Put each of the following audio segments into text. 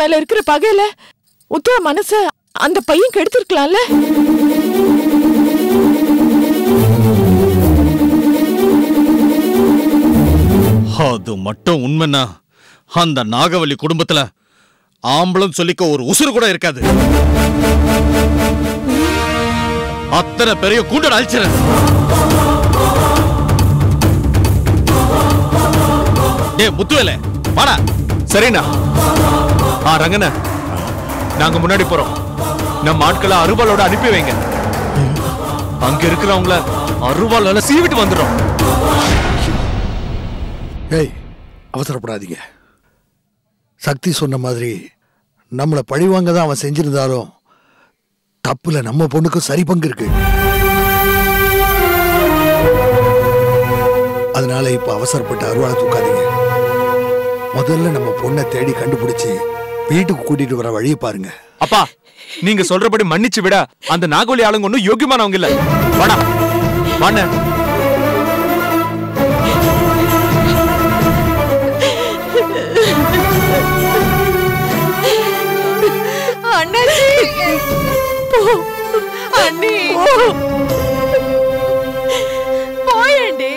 மேல இருக்கிற பகையில உத்தரா மனச அந்த பையன் கெடுத்திருக்கலாம்ல. அது மட்டும் உண்மைன்னா அந்த நாகவல்லி குடும்பத்துல ஆம்பளம் சொல்லிக்க ஒரு உசுறு கூட இருக்காது. அத்தனை பெரிய கூண்டல் அழிச்சிரு. டேய் முத்துவேல வாடா. சரிண்ணா. ரங்கண்ணா, நாங்க முன்னாடி போறோம். நம்ம ஆட்களை அருவாளோட அனுப்பி வைங்க. அங்க இருக்கிறவங்கள அருவாளால சீவிட்டு வந்துடும். ஏய், அவசரப்படாதீங்க. சக்தி சொன்ன மாதிரி நம்மளை பழிவாங்க தான் அவன் செஞ்சிருந்தாலும் தப்புல நம்ம பொண்ணுக்கும் சரி பங்கு இருக்கு. அதனால இப்ப அவசரப்பட்டு அருவாளை தூக்காதீங்க. முதல்ல நம்ம பொண்ணை தேடி கண்டுபிடிச்சு வீட்டுக்கு கூட்டிட்டு வர வழியை பாருங்க. அப்பா, நீங்க சொல்றபடி மன்னிச்சு விட அந்த நாகவல்லி ஆளுங்க ஒன்னும் யோகியமானவங்க இல்ல. வாடா வாண்ண. போயண்டி.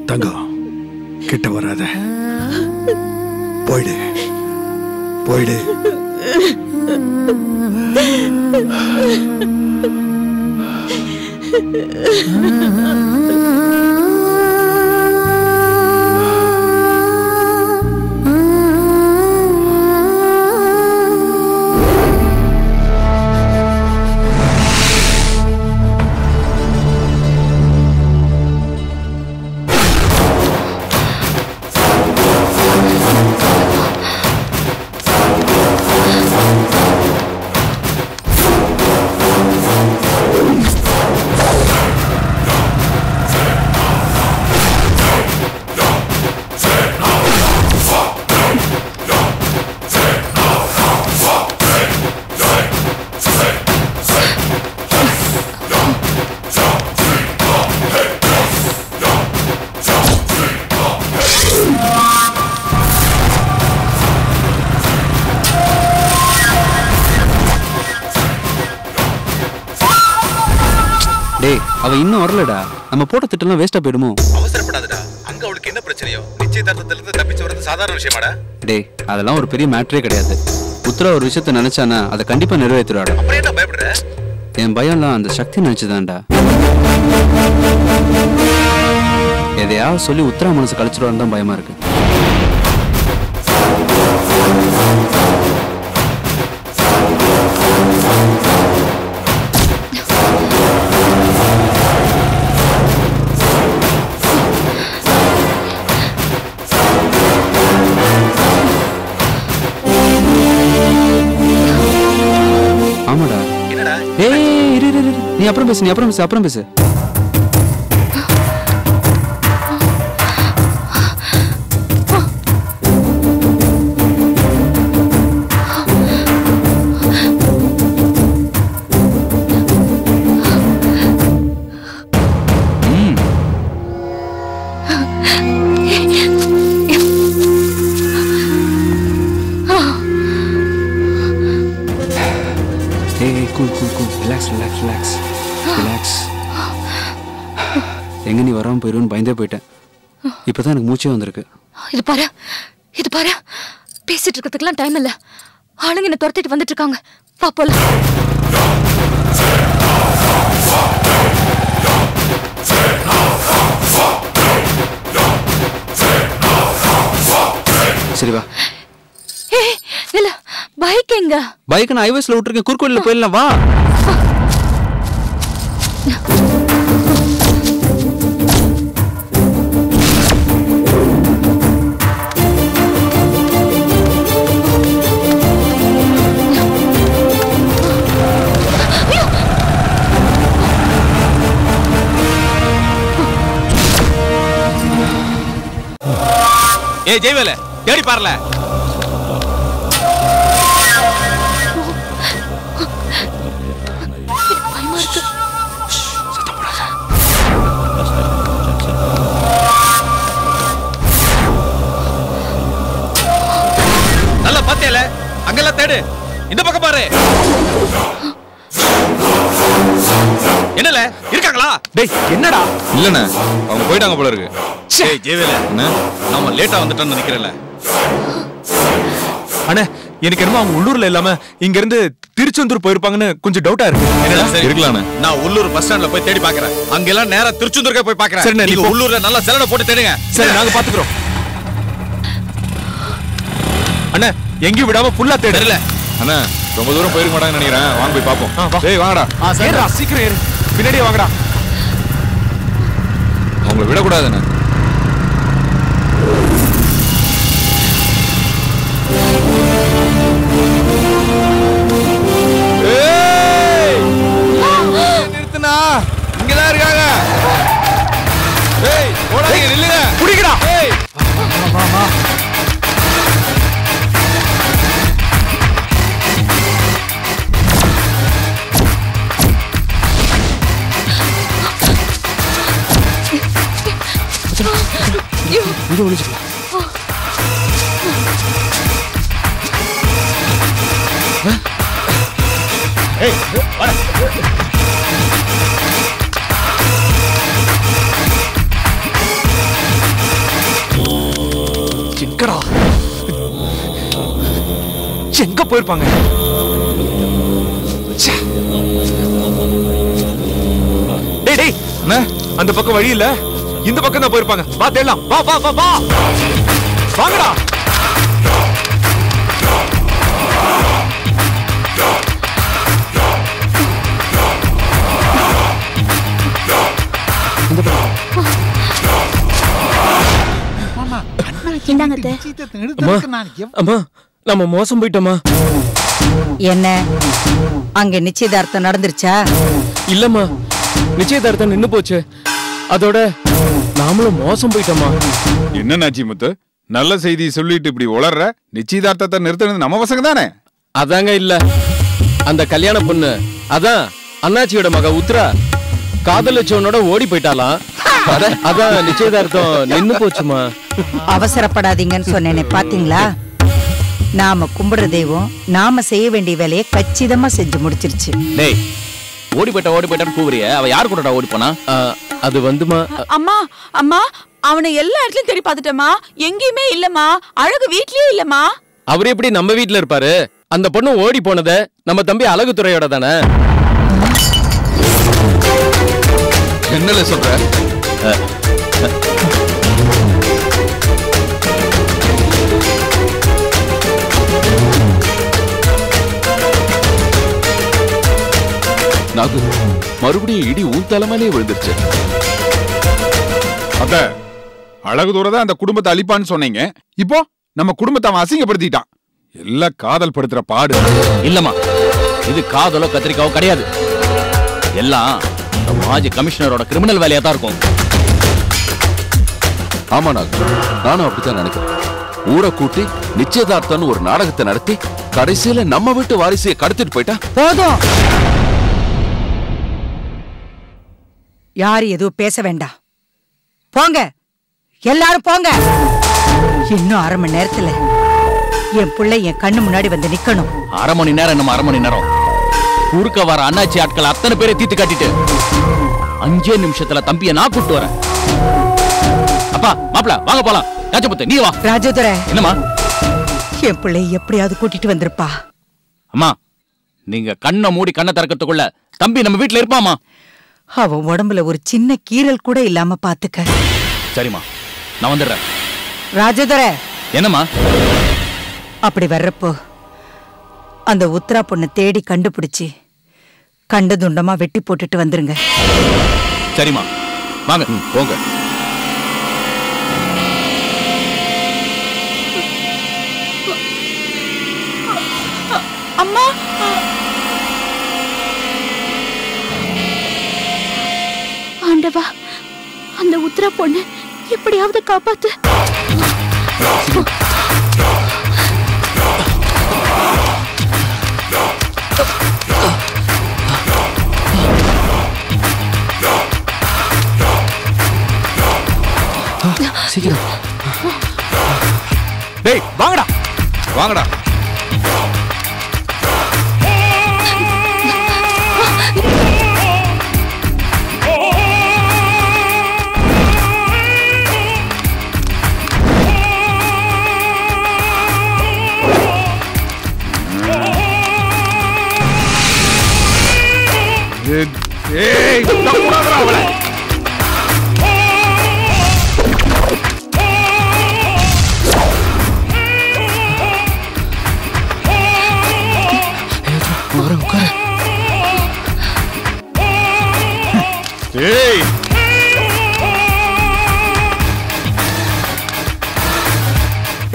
தங்கம், கிட்ட வராத. போயிடு போயிடு. அவ இன்னும் வரலடா. நம்ம போட்ட திட்டம்லாம் வேஸ்டா போயிடுமோ? அவசரப்படாதடா. அங்க அவளுக்கு என்ன பிரச்சனையோ? நிச்சயதார்த்தத்துல இருந்து தப்பிச்சு வரது சாதாரண விஷயமாடா. டேய், அதெல்லாம் ஒரு பெரிய மேட்டரே கிடையாது. உத்தரா ஒரு விஷயத்த நினைச்சானா அதை கண்டிப்பா நிறைவேற்றுவாடா. அப்புறம் என்ன பயப்படுற? என் பயம்லாம் அந்த சக்தி நினைச்சுதான்டா. எதையாவது சொல்லி உத்தரா மனசு கழிச்சிருவான்னு தான் பயமா இருக்கு. ஆமாடா. ஏய், இரு இரு இரு. நீ அப்புறம் பேசு, நீ அப்புறம் பேசு, அப்புறம் பேசு. எங்க நீ வராம போயிருன்னு பயந்தே போயிட்டேன். இப்பதான் எனக்கு மூச்சே வந்திருக்கு. இது பாரு, பேசிட்டு இருக்கிறதுக்கெல்லாம் டைம் இல்ல. ஆளுங்க என்ன துரத்திட்டு வந்துட்டு இருக்காங்க. வா போலாம். சரி வா. ஏய் இல்ல, பைக் எங்க? பைக் நான் ஹைவேஸ்ல விட்டுருக்கேன். குறுக்கோயில போயிடலாம் வா. ஏய் ஜெயவேல, தேடி பாருல. பயமா இருக்கு. அங்கெல்லாம் தேடு. இந்த பக்கம் பாரு. என்னல இருக்காங்களா? டேய் என்னடா? இல்லண்ணே, அவங்க போயிட்டாங்க போல இருக்கு. டேய் ஜெயவேல, நாம லேட்டா வந்துட்டோம்னு நினைக்கிறேன்ல. அண்ணே எனக்கு என்னமோ அவங்க உள்ளூர்ல இல்லாம இங்க இருந்து திருச்செந்தூர் போயிருப்பாங்கன்னு கொஞ்சம் டவுட்டா இருக்கு. என்னடா சரி இருக்கலாண்ணே. நான் உள்ளூர் பஸ் ஸ்டாண்ட்ல போய் தேடி பார்க்கறேன். அங்கெல்லாம் நேரா திருச்செந்தூர்க்கே போய் பார்க்கறேன். சரிண்ணே, நீங்க உள்ளூர்ல நல்லா செலட போட்டு தேடுங்க. சரி நாங்க பாத்துக்கிறோம். அண்ணே எங்கேயும் விடாம ஃபுல்லா தேடல. அண்ணா ரொம்ப தூரம் போயிருக்க மாட்டாங்கன்னு நினைக்கிறேன். வாங்க போய் பாப்போம். வா. டேய் வாங்கடா. ஏறா சீக்கிரம் ஏறு. பின்னாடியே வாங்கடா. அவங்கள விடக்கூடாதுண்ணே. நிறுத்துனா இங்கதான் இருக்காங்க. ஏய் ஓடாதீங்க, நில்லுங்க. குடிக்கடா. ஏய் வா. இது ஒளிச்சுக்கலாம். ஏய் வாடா. எங்கடா எங்க போயிருப்பாங்க? டேய் அந்த பக்கம் வழி இல்ல, இந்த பக்கம் தான் போயிருப்பாங்க. வா தேடலாம். வா வா வா வா வாங்கடா. அம்மா நம்ம மோசம் போயிட்டோமா? என்ன அங்க நிச்சயதார்த்தம் நடந்துருச்சா? இல்லம்மா, நிச்சயதார்த்தம் நின்னு போச்சு. அதோட நாமளும் மோசம் போயிட்டோமா? என்ன நாச்சி முத்து, நல்ல செய்தி சொல்லிட்டு இப்படி உளர்ற? நிச்சயதார்த்தத்தை நிறுத்தினது நம்ம பசங்க தானே? அதாங்க இல்ல, அந்த கல்யாண பொண்ணு அதான் அண்ணாச்சியோட மக உத்ரா காதலிச்சவனோட ஓடி போயிட்டாலாம். அதான் நிச்சயதார்த்தம் நின்னு போச்சுமா. அவசரப்படாதீங்கன்னு சொன்னேனே, பாத்தீங்களா? நாம கும்பிடுற தெய்வம் நாம செய்ய வேண்டிய வேலையை கச்சிதமா செஞ்சு முடிச்சிருச்சு. டேய் ஓடி போயிட்டான்னு கூவுறிய, அவ யார் கூடடா ஓடி போனா? அது வந்துமா. அம்மா அம்மா, அவனை எல்லா இடத்துலயும் தேடி பார்த்துட்டேம்மா, எங்கேயுமே இல்லம்மா. அழகு வீட்லயே இல்லம்மா. அவர் எப்படி நம்ம வீட்டுல இருப்பாரு? அந்த பொண்ணு ஓடி போனத நம்ம தம்பி அழகுத்துறையோட தானே. என்னல சொல்ற? நாகு மறுபடியும் இடி உன் தலைமையிலே விழுந்துருச்சு. அத்த அழகு தூரதான் அந்த குடும்பத்தை அழிப்பான்னு சொன்னீங்க. இப்போ நம்ம குடும்பத்தை அவன் அசிங்கப்படுத்திட்டான். எல்லாம் காதல் படுத்துற பாடு. இல்லம்மா, இது காதலோ கத்திரிக்காவோ கிடையாது. எல்லாம் மாஜி கமிஷனரோட கிரிமினல் வேலையா தான் இருக்கும். ஆமா நாகு, நானும் அப்படித்தான் நினைக்கிறேன். ஊரை கூட்டி நிச்சயதார்த்தம்னு ஒரு நாடகத்தை நடத்தி கடைசியில நம்ம வீட்டு வாரிசையை கடத்திட்டு போயிட்டா. போதும், யாரு எதுவும் பேச வேண்டாம். போங்க, எல்லாரும் போங்க. இன்னும் அரை மணி நேரத்துல என் பிள்ளை என் கண்ணு முன்னாடி வந்து நிக்கணும். அரை மணி நேரம் நம்ம அரை மணி நேரம் குறுக்க வர அண்ணாச்சி ஆட்கள் அத்தனை பேரை தீத்து காட்டிட்டு 5 நிமிஷத்துல தம்பிய நான் கூட்டு வரேன். அப்பா மாப்பிள வாங்க போலாம். ராஜபுத்த நீ வா. ராஜதுரை, என்னம்மா? என் பிள்ளை எப்படியாவது கூட்டிட்டு வந்திருப்பா. அம்மா நீங்க கண்ணை மூடி கண்ணை திறக்கிறதுக்குள்ள தம்பி நம்ம வீட்டுல இருப்பாமா? அவன் உடம்புல ஒரு சின்ன கீறல் கூட இல்லாம பாத்துக்க. சரிம்மா, நான் வந்துடுறேன். ராஜதுரை, என்னம்மா? அப்படி வர்றப்போ அந்த உத்ரா பொண்ணை தேடி கண்டுபிடிச்சி கண்ட துண்டமா வெட்டி போட்டுட்டு வந்துருங்க. சரிம்மா வாங்க. போங்க. அம்மா, ஆண்டவா, அந்த உத்தரா பொண்ணு எப்படியாவது காப்பாத்து. டேய் வாங்கடா வாங்கடா. ஏய் தப்புறாதடா அவளை. ஏய்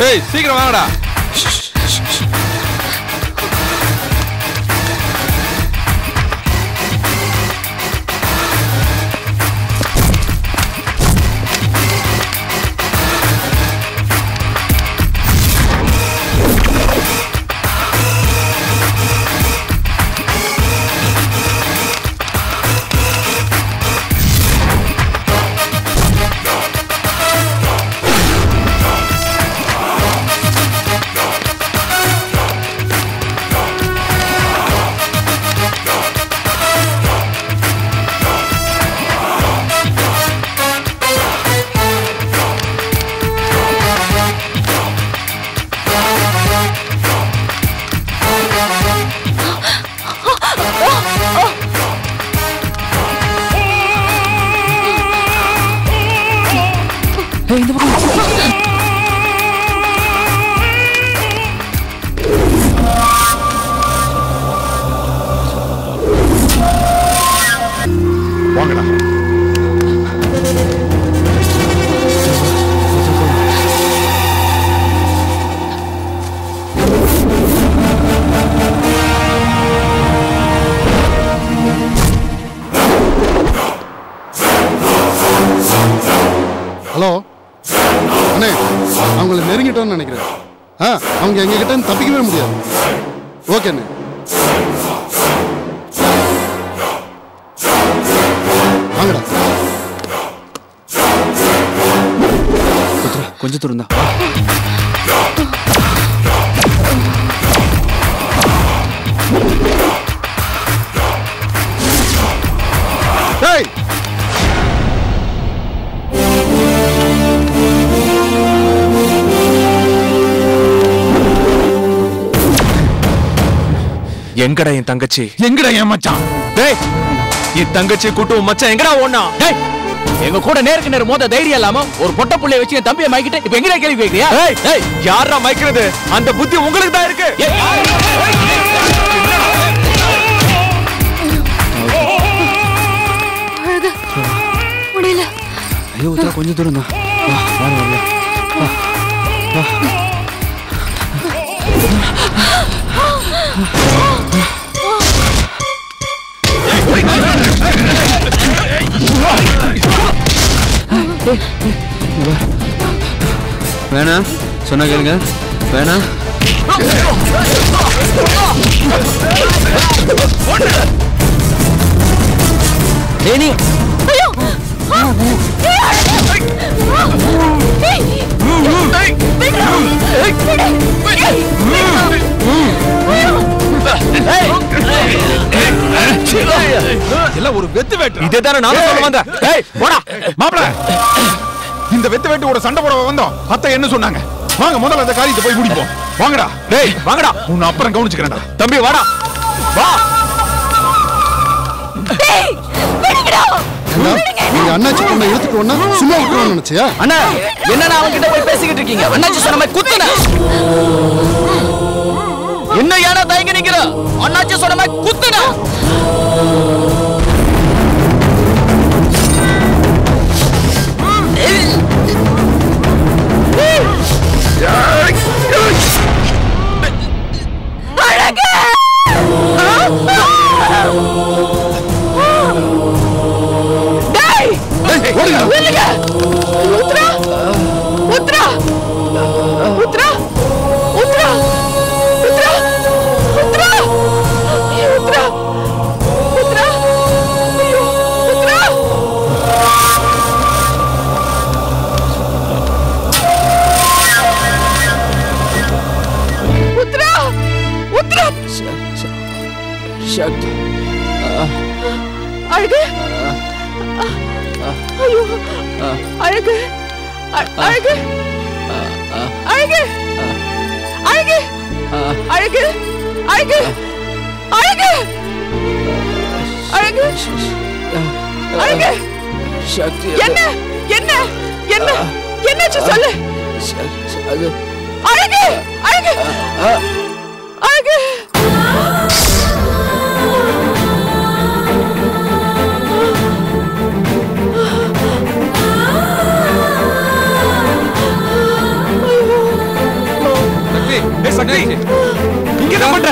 ஏய் சீக்கிரம் வாங்கடா. வாங்கடா. ஹலோ அண்ணே, அவங்கள நெருங்கிட்டோன்னு நினைக்கிறேன். அவங்க எங்ககிட்ட தப்பிக்கவே முடியாது. ஓகே அண்ணே. வாங்கடா. கொஞ்சம் தூரம் தான். எங்கடா என் தங்கச்சி? எங்கடா என் மச்சான்? டேய் என் தங்கச்சி கூட்டும் மச்சான் எங்கடா ஓடுனா? டேய் எங்க கூட நேருக்கு நேர் மோத தைரியம் இல்லாம ஒரு பொட்ட புள்ளைய வச்சு என் தம்பியை மாய்க்கிட்டு இப்ப எங்கடா கேள்வி கேக்குறியா? டேய் யாரா மைக்கிறது? அந்த புத்தி உங்களுக்கு தான் இருக்கு. முடியல. ஐயோ உத்தரா கொஞ்சம் தூரம் தான். வரல. வேணா சொன்னா கேளுங்க. வேணா நீ எல்லாம் ஒரு வெத்து வேட்டு. இதே தானே நானும் சொல்ல வந்தேன். ஏய் போடா மாப்ள. இந்த வெத்து வேட்டோட சண்டை போட வந்தோம். அத்தை என்ன சொன்னாங்க? வாங்க முதல்ல அந்த காரியத்தை போய் முடிப்போம். வாங்கடா. டேய் வாங்கடா. உன்னை அப்புறம் கவனிச்சுக்கிறேன்டா. தம்பி வாடா. வா. நீங்க அண்ணாச்சி பொண்ணை இழுத்துட்டு ஒண்ணா சும்மா விட்டுறோம்னு நினைச்சியா? அண்ணா என்ன அவங்க கிட்ட போய் பேசிக்கிட்டு இருக்கீங்க? அண்ணாச்சி சொன்ன மாதிரி குத்துன. இன்னும் ஏனா தயங்கி நிக்கிற? அண்ணாச்சி சொன்ன மாதிரி குத்துன. சக்தி அழகு ஐயோ அழகு அழகு அழகு அழகு அழகு அழகு அழகு அழகு அழகு சக்தி என்ன என்ன என்ன என்னாச்சு சொல்லு. அழகு அழகு அழகு சக்தி இங்க என்ன பண்ற?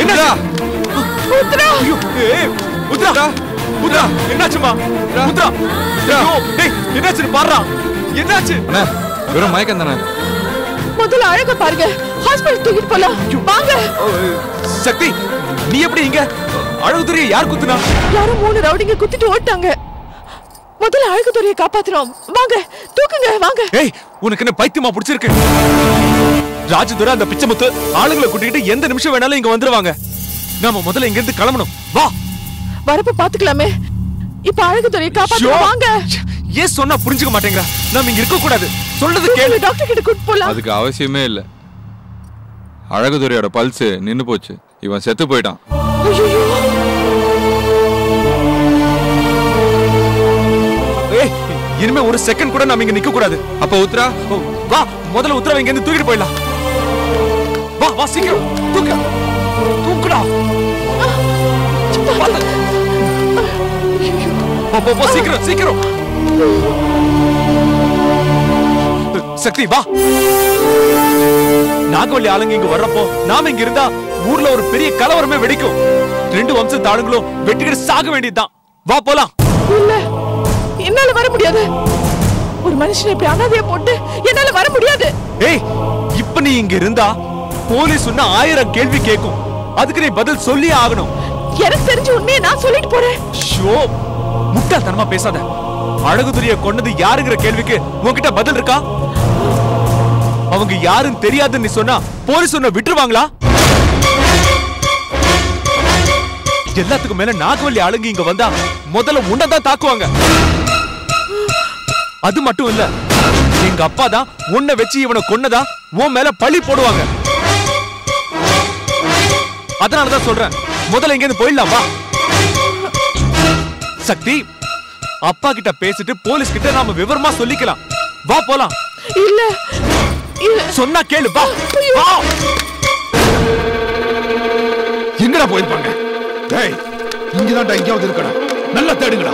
என்னடா உத்ரா உத்ரா உத்ரா என்னாச்சுமா? உத்ரா டேய் என்னாச்சு பாருடா. என்னாச்சு? அண்ணா வெறும் மயக்கம் தானே. முதல்ல அழக பாருங்க. ஹாஸ்பிடல் தூக்கிட்டு போலாம் வாங்க. சக்தி நீ எப்படி இங்க? அழகுதுரையை யார் குத்துனா? யாரோ 3 ரவுடிங்க குத்திட்டு ஓட்டாங்க. முதல்ல அழகுதுரையை காப்பாத்துறோம் வாங்க. தூக்குங்க வாங்க. ஏய் உனக்கு என்ன பைத்தியமா பிடிச்சிருக்கு? ராஜதுரை அந்த பிச்சைமுத்து ஆளுங்களை கூட்டிட்டு எந்த நிமிஷம் வேணாலும் இங்க வந்துருவாங்க. நாம முதல்ல இங்க இருந்து கிளம்பணும். வா வரப்ப பாத்துக்கலாமே. இப்ப அழகுதுரையை காப்பாத்துறோம் வாங்க. ஏன் சொன்னா புரிஞ்சுக்க மாட்டேங்கற? நாம இங்க இருக்க கூடாது. சொல்றது கேளு. டாக்டர் கிட்ட கூட்டி போலாம். அதுக்கு அவசியமே இல்ல. அழகுதுரையோட பல்ஸ் நின்னு போச்சு. இவன் செத்து போயிட்டான். ஏய் இனிமே ஒரு செகண்ட் கூட நாம இங்க நிக்க கூடாது. அப்ப உத்ரா வா முதல்ல உத்ரா இங்க இருந்து தூக்கிட்டு போயிடலாம். வா வா சீக்கிரம் தூக்கு. தூக்குடா. போ போ சீக்கிரம் சீக்கிரம். சக்தி வா. நாகவல்லி ஆளுங்க இங்க வர்றப்போ நாம இங்க இருந்தா ஊர்ல ஒரு பெரிய கலவரமே வெடிக்கும். 2 வம்சத்து ஆளுங்களும் வெட்டிக்கிட்டு சாக வேண்டியதுதான். வா போலாம். இல்ல என்னால வர முடியாது. ஒரு மனுஷனை இப்படி அனாதையா போட்டு என்னால வர முடியாது. ஏய் இப்ப நீ இங்க இருந்தா போலீஸ் சொன்ன 1000 கேள்வி கேட்கும். அதுக்கு நீ பதில் சொல்லி ஆகணும். எனக்கு தெரிஞ்ச உண்மையை நான் சொல்லிட்டு போறேன். ஷோ முட்டாள்தனமா பேசாத. அழகுதுரையை கொன்னது யாருங்கிற கேள்விக்கு உன்கிட்ட பதில் இருக்கா? அவங்க யாருன்னு தெரியாதுன்னு நீ சொன்னா போலீஸ் சொன்ன விட்டுருவாங்களா? எல்லாத்துக்கும் மேல நாகவல்லி ஆளுங்க இங்க வந்தா முதல்ல உன்னதான் தாக்குவாங்க. அது மட்டும் இல்ல எங்க அப்பா தான் உன்னை வச்சு இவனை கொன்னதா உன் மேல பழி போடுவாங்க. அதனாலதான் சொல்றேன் முதல்ல இங்க இருந்து போயிடலாம் வா. சக்தி அப்பா கிட்ட பேசிட்டு போலீஸ் கிட்ட நாம விவரமா சொல்லிக்கலாம். வா போலாம். இல்ல சொன்னா கேளு வா. வா எங்கடா போயிருப்பாங்க? டேய் இங்கதான்டா எங்கேயாவது இருக்கடா. நல்லா தேடுங்கடா.